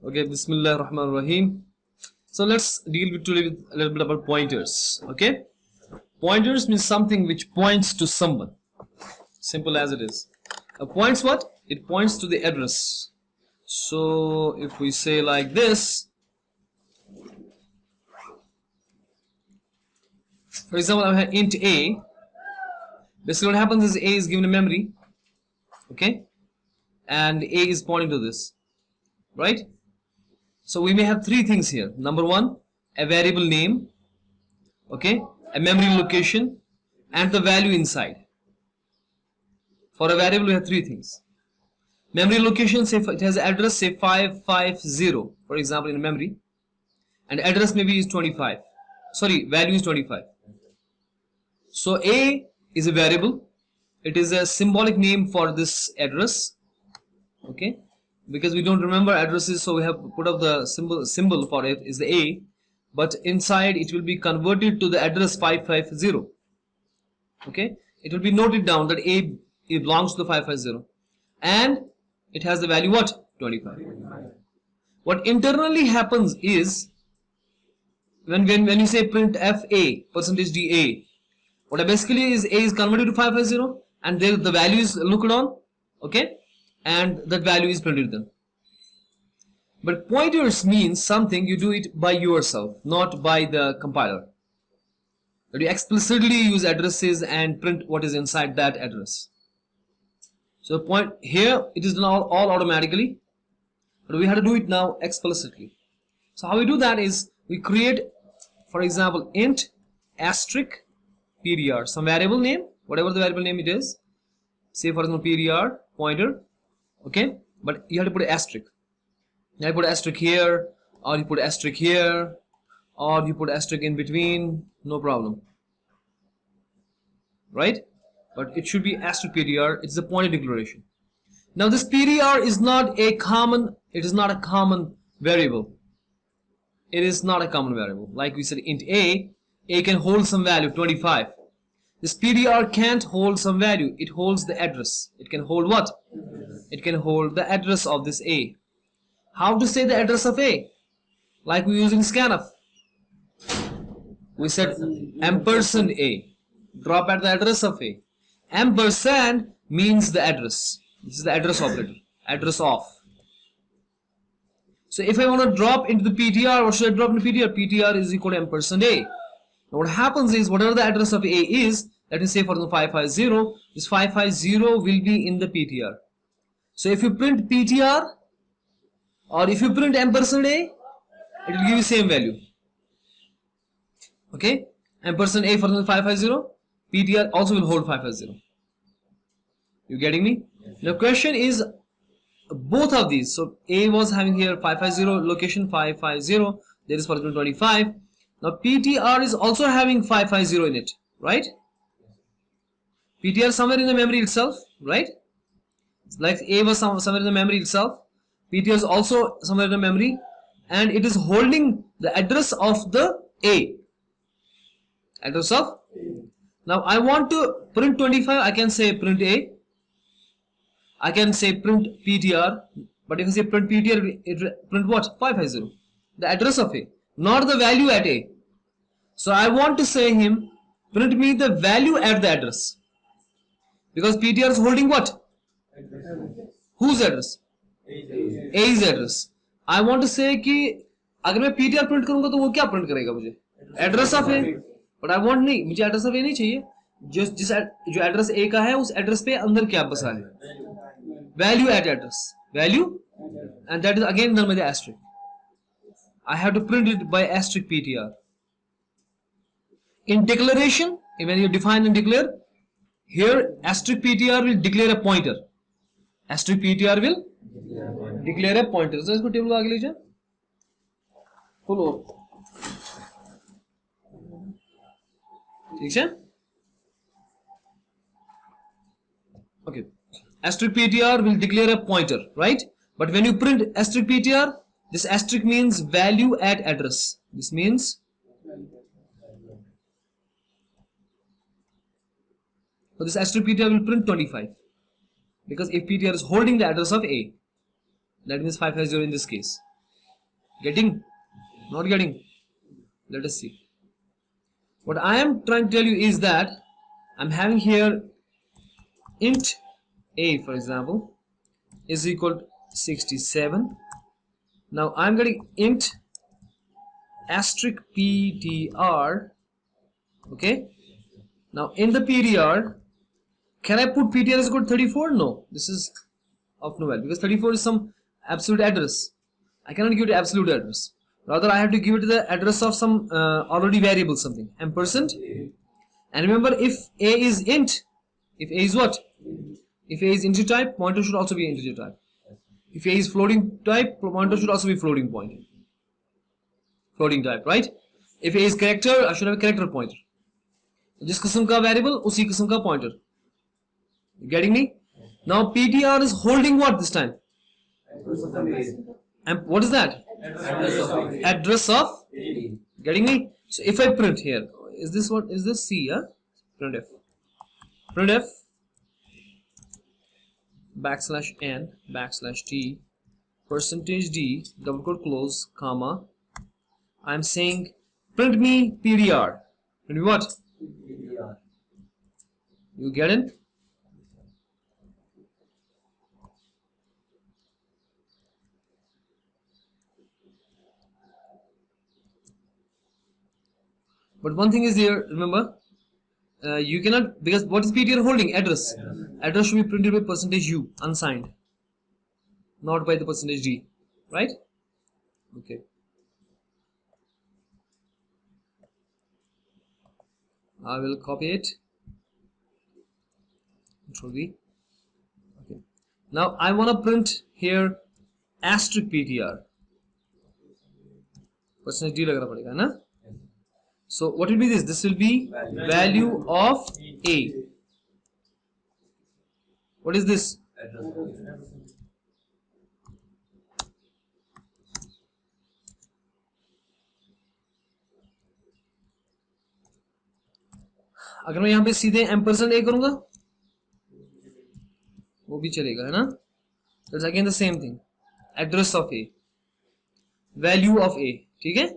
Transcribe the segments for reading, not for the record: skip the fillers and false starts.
Okay, Bismillah Rahman Rahim. So let's deal with today with a little bit about pointers. Okay, pointers means something which points to someone. Simple as it is. Points what? It points to the address. So if we say like this, for example, I have int a. Basically, what happens is a is given a memory, okay, and a is pointing to this, right? So we may have three things here. Number one, a variable name, okay, a memory location, and the value inside. For a variable, we have three things. Memory location, say it has address, say 550, for example, in memory, and address maybe is 25. Sorry, value is 25. So a is a variable. It is a symbolic name for this address, okay, because we don't remember addresses, so we have put up the symbol for it is the a, but inside it will be converted to the address 550, okay. It will be noted down that a belongs to the 550 and it has the value what? 25. What internally happens is when you say print fa %da, what basically is a is converted to 550 and there the value is looked on, okay, and that value is printed then. But pointers means something you do it by yourself, not by the compiler. That you explicitly use addresses and print what is inside that address. So point here it is done all automatically, but we have to do it now explicitly. So how we do that is we create, for example, int asterisk ptr, some variable name, whatever the variable name it is, say for example ptr pointer, okay, but you have to put an asterisk. Now you put asterisk here, or you put asterisk here, or you put asterisk in between, no problem, right? But it should be asterisk ptr. It's a pointer declaration. Now this ptr is not a common, it is not a common variable. It is not a common variable. Like we said, int a can hold some value 25. This ptr can't hold some value. It holds the address. It can hold what? It can hold the address of this a. How to say the address of a? Like we use in scanf. We said ampersand a. Drop at the address of a. Ampersand means the address. This is the address operator. Address of. So if I want to drop into the ptr, what should I drop into ptr? ptr is equal to ampersand a. Now what happens is whatever the address of a is, let me say for the 550, this 550 will be in the ptr. So if you print ptr or if you print ampersand a, it will give you same value. Okay, ampersand a for the 550, ptr also will hold 550. You getting me? The question is both of these. So a was having here 550 location 550. There is for example 25. Now ptr is also having 550 in it, right? ptr somewhere in the memory itself, right? Like a was somewhere in the memory itself. ptr is also somewhere in the memory, and it is holding the address of the a. Address of. Now I want to print 25. I can say print a. I can say print ptr, but if I say print ptr, it print what? 550. The address of a, not the value at a. So I want to say him print me the value at the address, because ptr is holding what? Whose address? A's address. I want to say कि अगर मैं ptr print करूँगा तो वो क्या print करेगा मुझे? Address of a. But I want नहीं, मुझे address of a नहीं चाहिए. जो address a का है उस address पे अंदर क्या बसा है? Value at address. Value, and that is again done by the asterisk. I have to print it by asterisk ptr. In declaration, when you define and declare, here asterisk ptr will declare a pointer. Asterisk ptr will declare a pointer. So इसको table आगे ले जाए. Follow. ठीक है? Okay. Asterisk ptr will declare a pointer, right? But when you print asterisk ptr, this asterisk means value at address. This means so this asterisk ptr will print 25, because if ptr is holding the address of a, that means 550 in this case. Getting? Not getting? Let us see. What I am trying to tell you is that I'm having here int a, for example, is equal to 67. Now I'm getting int asterisk ptr. Okay, now in the ptr, can I put ptr is equal to 34? No, this is of no value because 34 is some absolute address. I cannot give it absolute address. Rather, I have to give it the address of some already variable, something ampersand. And remember, if a is int, if a is what? If a is integer type, pointer should also be integer type. If a is floating type, pointer should also be floating point. Floating type, right? If a is character, I should have a character pointer. जिस किस्म का variable, उसी किस्म का pointer. You getting me? Now PTR is holding what this time? And what is that? Address of. Getting me? So if I print here, is this what? Is this C? Yeah? Printf. Printf backslash n backslash t percentage d double quote close comma. I'm saying print me PTR. Print me what? PTR. You get it? But one thing is there, remember, you cannot, because what is PTR holding? Address. Address should be printed by percentage U, unsigned, not by the percentage D, right? Okay. I will copy it. Control V. Okay. Now I want to print here asterisk PTR. Percentage D लगाना पड़ेगा ना? So what will be this? This will be value of a. What is this? अगर मैं यहाँ पे सीधे ampersand ए करूंगा वो भी चलेगा, है ना? That's again the same thing. Address of a, value of a. ठीक है?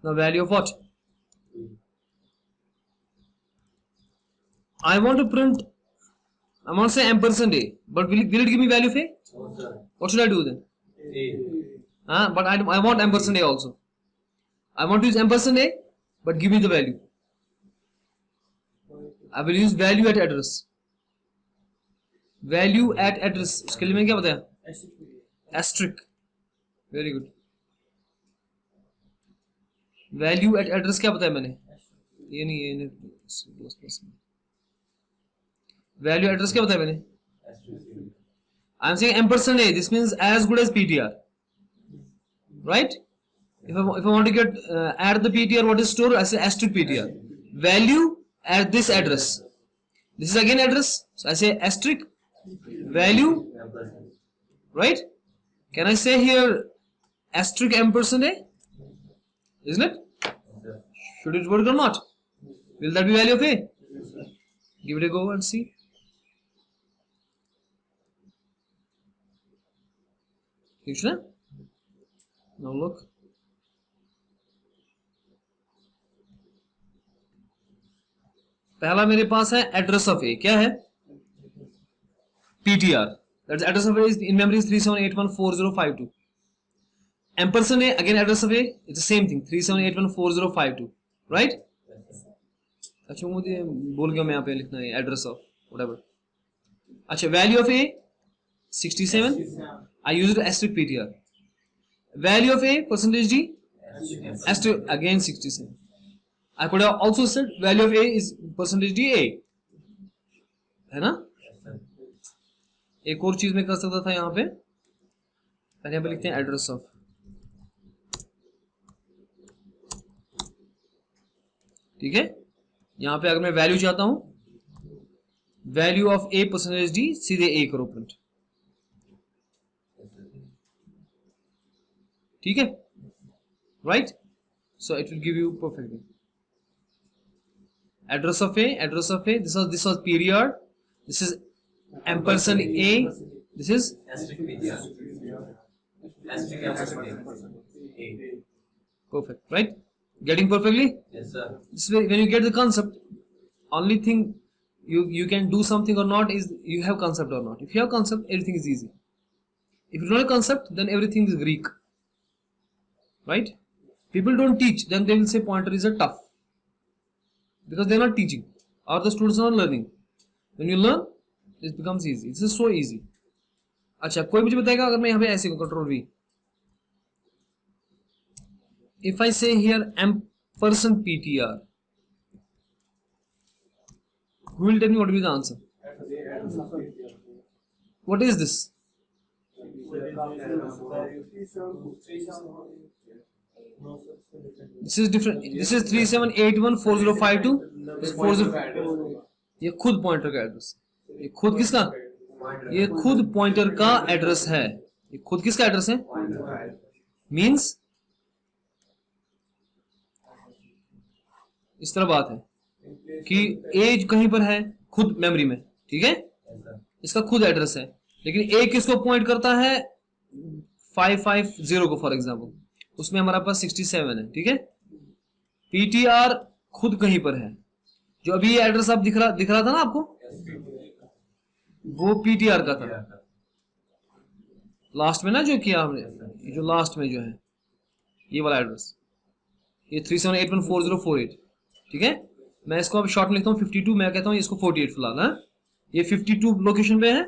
Now value of what? I want to print, I want to say ampersand a, but will it give me value of a? What should I do then? But I want ampersand a also. I want to use ampersand a, but give me the value. I will use value at address. Value at address. उसके लिए मैंने क्या बताया? Asterisk. Very good. Value eight address क्या बताया मैंने? ये नहीं, ये वैल्यू एड्रेस क्या बताया मैंने? I am saying ampersand A, this means as good as PTR, right? If I want to get add the ptr, what is stored? I say asterisk ptr, value at this address. This is again address, so I say asterisk value, right? Can I say here asterisk ampersand a? Isn't it? Should it work or not? Will that be value of a? Give it a go and see. ठीक है? Now look. पहला मेरे पास है address of a. क्या है? PTR. That's address of a is in memory is 37814052. Ampersand a, again address of a, it's the same thing, 37814052, right? अच्छा मुझे बोल गया मैं यहाँ पे लिखना है address of whatever. अच्छा value of a 67, I use it asterisk ptr. Value of a percentage d asterisk again 67. I could have also said value of a is percentage d a, है ना? एक और चीज मैं कर सकता था यहाँ पे, पहले यहाँ पे लिखते हैं address of. ठीक है, यहां पे अगर मैं वैल्यू चाहता हूं, value of a percentage D, सीधे ए करो प्रिंट, ठीक है, right? So it will give you perfectly address of A, this was period, this is ampersand A, this is perfect, right? Getting perfectly? Yes, sir. This way, when you get the concept, only thing you can do something or not is you have concept or not. If you have concept, everything is easy. If you don't have concept, then everything is Greek, right? People don't teach, then they will say pointer is a tough, because they are not teaching or the students are not learning. When you learn, it becomes easy. This is so easy. अच्छा, कोई मुझे बताएगा अगर मैं यहाँ पे ऐसे control V, if I say here ampersand PTR, who will tell me what will be the answer? What is this? This is different. This is 37814052. This is 40. ये खुद पॉइंटर का एड्रेस, ये खुद किसका, ये खुद पॉइंटर का एड्रेस है, ये खुद किसका एड्रेस है, मींस इस तरह बात है कि एज कहीं पर है खुद मेमोरी में, ठीक है, इसका खुद एड्रेस है, लेकिन ए किसको पॉइंट करता है, 550 को फॉर एग्जांपल, उसमें हमारा पास 67 है, ठीक है। पीटीआर खुद कहीं पर है, जो अभी ये एड्रेस आप दिख रहा था ना आपको, वो पीटीआर का था, लास्ट में ना जो किया हमने, जो लास्ट में जो है ये वाला एड्रेस, ये 37814048, ठीक है। मैं इसको अब शॉर्ट में लिखता हूँ 52, मैं कहता हूँ इसको 48 फिलहाल, है ये 52 लोकेशन पे है,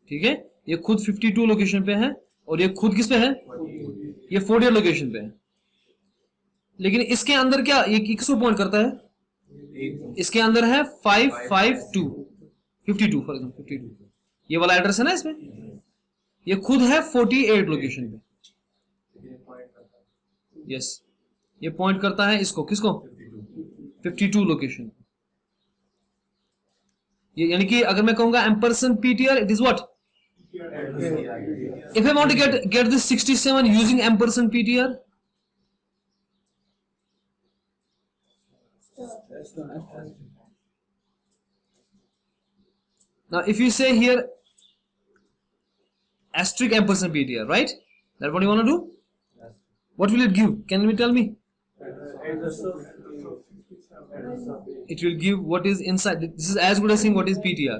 ठीक है, ये खुद 52 लोकेशन पे है, और ये खुद किस पे है, ये 48 लोकेशन पे है। लेकिन इसके अंदर क्या, ये किसको पॉइंट करता है, इसके अंदर है 552 52 फॉर एग्जाम्पल 52, ये वाला एड्रेस है ना इसमें, ये खुद है 48 लोकेशन पे, यस, ये पॉइंट करता है इसको, किसको, 52 लोकेशन, ये यानी कि अगर मैं कहूंगा ampersand PTR, it is what, if I want to get this 67 using ampersand PTR, now if you say here asterisk ampersand PTR, right, that's what you want to do, what will it give, can you tell me? It will give what is inside. This is as good as saying what is PTR.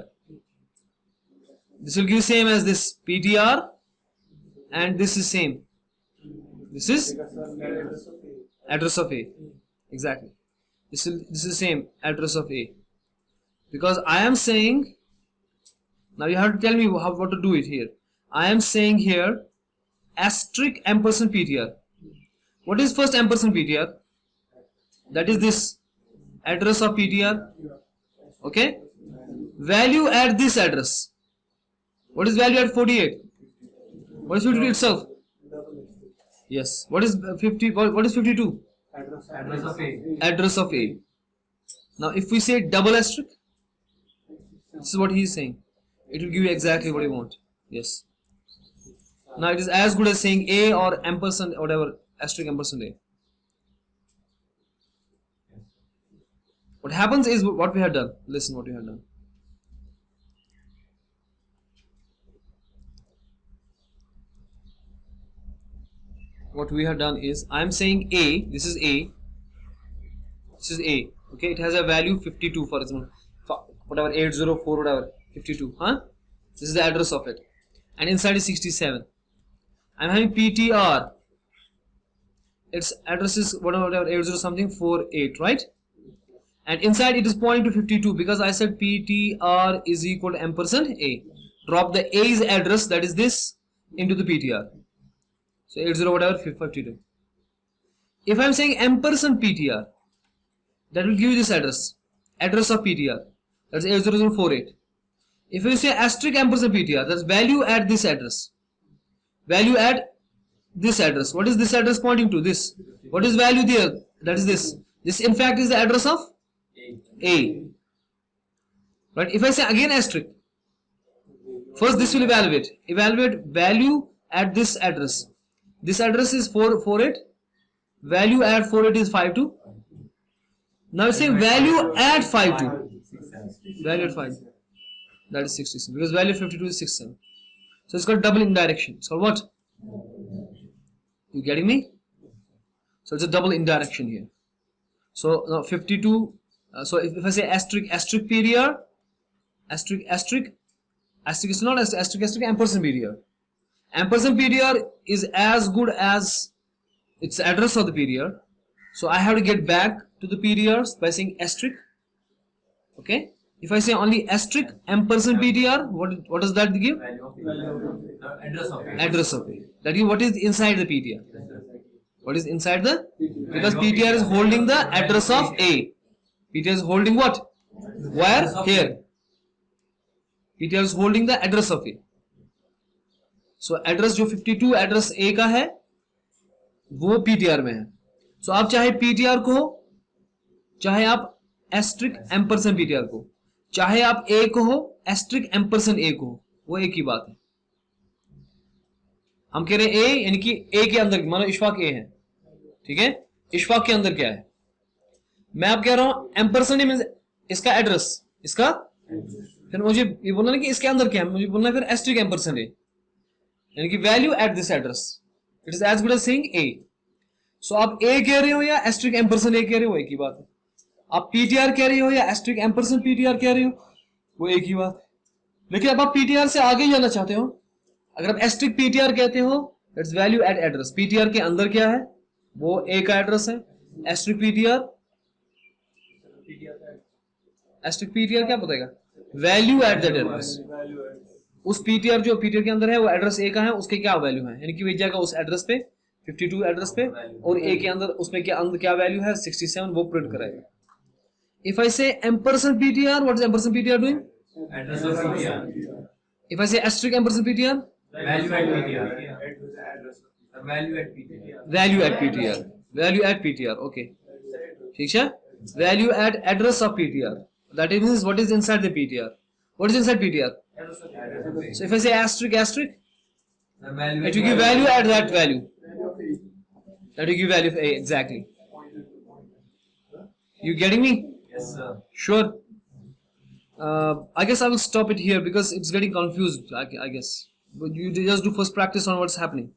This will give same as this PTR, and this is same. This is address of A. Exactly. This is same address of A. Because I am saying, now you have to tell me what to do it here. I am saying here asterisk ampersand PTR. What is first ampersand PTR? That is this address of PTR. Okay. Value at this address. What is value at 48? What is 52 itself? Yes. What is 50? What is 52? Address of A. Address of A. Now, if we say double asterisk, this is what he is saying. It will give you exactly what you want. Yes. Now, it is as good as saying A or ampersand, whatever, asterisk ampersand A. What happens is what we have done. Listen, what we have done. What we have done is, I am saying A, this is A, this is A, okay, it has a value 52 for example, whatever 804 whatever 52, huh, this is the address of it, and inside is 67. I am having PTR, its address is whatever 80 something 48, right, and inside it is pointing to 52 because I said PTR is equal to ampersand A. Drop the A's address, that is this, into the PTR. So 80 whatever 52. If I am saying ampersand PTR, that will give you this address of PTR, that's 80048. If you say asterisk ampersand PTR, that's value at this address. Value at this address. What is this address pointing to? This. What is value there? That is this. This in fact is the address of A. Right? If I say again asterisk, first this will evaluate. Evaluate value at this address. This address is 448. Value at 480 is 52. Now it's saying value at 52. Value at 5. That is 67 because value at 52 is 67. So it's called double indirection. It's called what? You getting me? So it's a double indirection here. So now 52. So if I say asterisk period, asterisk is not asterisk ampersand period. Ampersand period is as good as its address of the period. So I have to get back to the periods by saying asterisk. Okay. If I say only asterisk ampersand PTR, what does that give? Address of page. Address of page. That is what is inside the PTR. What is inside the? Because PTR is holding the address of A. PTR is holding what? Where? Here. PTR is holding the address of A. So address जो 52 address A का है, वो PTR में है. So आप चाहे PTR को हो, चाहे आप asterisk ampersand PTR को, चाहे आप A को हो, asterisk ampersand A को हो, वो एक ही बात है. हम कह रहे हैं A यानी कि A के अंदर, मानो इशफाक A है, ठीक है? इशफाक के अंदर क्या है? मैं आप कह रहा हूं ampersand मींस इसका एड्रेस, इसका, फिर मुझे ये बोलना नहीं कि इसके अंदर क्या है, मुझे बोलना है फिर asterisk ampersand A, यानी कि value at this address. It is as good as saying A. So आप A कह रहे हो या asterisk ampersand A कह रहे हो, एक ही बात है. आप PTR कह रहे हो या asterisk ampersand PTR कह रहे हो, वो एक ही बात है. लेकिन अब आप PTR से आगे जाना चाहते हो, अगर आप asterisk PTR कहते हो, it's value eight address. PTR के अंदर क्या है, वो A का एड्रेस है. asterisk PTR क्या बताएगा? Value at that address. उस PTR जो PTR के अंदर है वो एड्रेस A का है, उसके क्या वैल्यू है, यानी कि भेज जाएगा उस एड्रेस पे 52 एड्रेस पे, और A के अंदर उसमें क्या वैल्यू है 67, वो प्रिंट कराएगा. If I say ampersand PTR, what is ampersand PTR doing? Address of PTR. If I say asterisk ampersand PTR, Value at PTR. Value at PTR. value at PTR. Value at PTR. Okay. ठीक है? Value at address of PTR. That means what is inside the PTR. What is inside PTR? So if I say asterisk, it will give value at that value. That will give value of A, exactly. You getting me? Yes, sir. Sure. I guess I will stop it here because it's getting confused. I guess. But you just do first practice on what's happening.